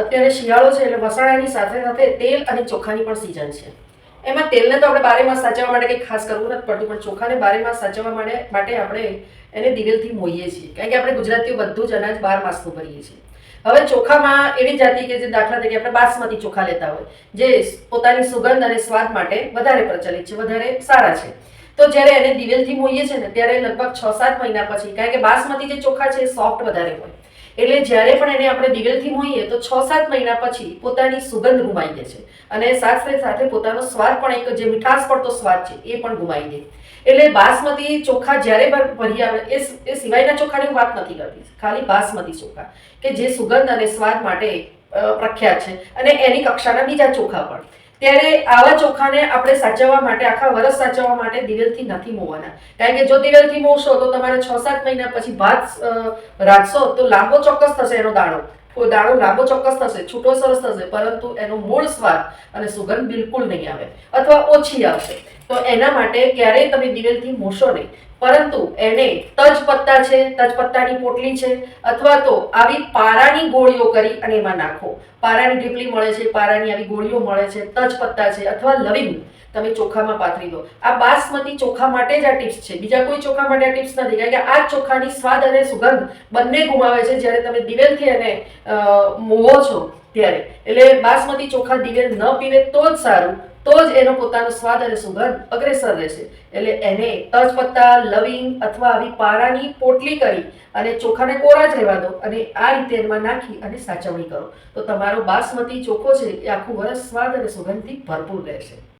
અત્યારે શિયાળો છે એટલે વસાણાની સાથે સાથે તેલ અને ચોખાની પણ સિઝન છે. એમાં તેલને તો આપણે બારે માસ સાચવવા માટે કંઈ ખાસ કરવું નથી પડતું, પણ ચોખાને બારે માસ સાચવવા માટે આપણે એને દિવેલથી મોઈએ છીએ, કારણ કે આપણે ગુજરાતીઓ બધું જ અનાજ 12 માસનું ભરીએ છીએ. હવે ચોખામાં એવી જાતિ કે જે દાખલા તરીકે આપણે બાસમતી ચોખા લેતા હોય, જે પોતાની સુગંધ અને સ્વાદ માટે વધારે પ્રચલિત છે, વધારે સારા છે. તો જ્યારે એને દિવેલથી મોઈએ છે ને, ત્યારે લગભગ 6-7 મહિના પછી, કારણ કે બાસમતી જે ચોખા છે એ સોફ્ટ વધારે હોય, એટલે જ્યારે પણ એને આપણે દિવેલથી મોઈએ તો 6-7 મહિના પછી પોતાની સુગંધ ગુમાવી દે છે, અને સાથે સાથે પોતાનો સ્વાદ પણ, એક જે મીઠાશ પડતો સ્વાદ છે એ પણ ગુમાવી દે. એટલે બાસમતી ચોખા જ્યારે ભરી આવે, એ સિવાયના ચોખાની વાત નથી કરતી, ખાલી બાસમતી ચોખા કે જે સુગંધ અને સ્વાદ માટે પ્રખ્યાત છે, અને એની કક્ષાના બીજા ચોખા પણ. ત્યારે આવા ચોખાને આપણે સાચવવા માટે, આખા વર્ષ સાચવવા માટે દિવેલથી નથી મોવાના, કારણ કે જો દિવેલથી મોવશો તો તમારે 6-7 મહિના પછી ભાત રાખશો તો લાંબો ચોક્કસ થશે, એનો દાણો લાંબો ચોક્કસ થશે, છૂટો સરસ થશે, પરંતુ એનો મૂળ સ્વાદ અને સુગંધ બિલકુલ નહીં આવે, અથવા ઓછી આવશે. તો એના માટે ક્યારેય તમે દિવેલથી મોશો નહીં, પરંતુ એને તજપત્તા છે, તજપત્તાની પોટલી છે, અથવા તો આવી પારાની ગોળીઓ કરી અને એમાં નાખો. પારાની ઢીપલી મળે છે, પારાની આવી ગોળીઓ મળે છે, તજપત્તા છે, અથવા લવિંગ તમે ચોખામાં પાથરી દો. આ બાસમતી ચોખા માટે જ આ ટિપ્સ છે, બીજા કોઈ ચોખા માટે આ ટિપ્સ નથી, કારણ કે આ ચોખાની સ્વાદ અને સુગંધ બંને ગુમાવે છે જ્યારે તમે દિવેલથી એને મોવો છો ત્યારે. એટલે બાસમતી ચોખા દિવેલ ન પીવે તો જ સારું, તો જ એનો પોતાનો સ્વાદ અને સુગંધ અગ્રેસર રહેશે. એટલે એને તજપત્તા, લવિંગ અથવા આવી પારાની પોટલી કરી અને ચોખાને કોરા જ રહેવા દો, અને આ રીતે એમાં નાખી અને સાચવણી કરો, તો તમારો બાસમતી ચોખો છે એ આખું વર્ષ સ્વાદ અને સુગંધથી ભરપૂર રહેશે.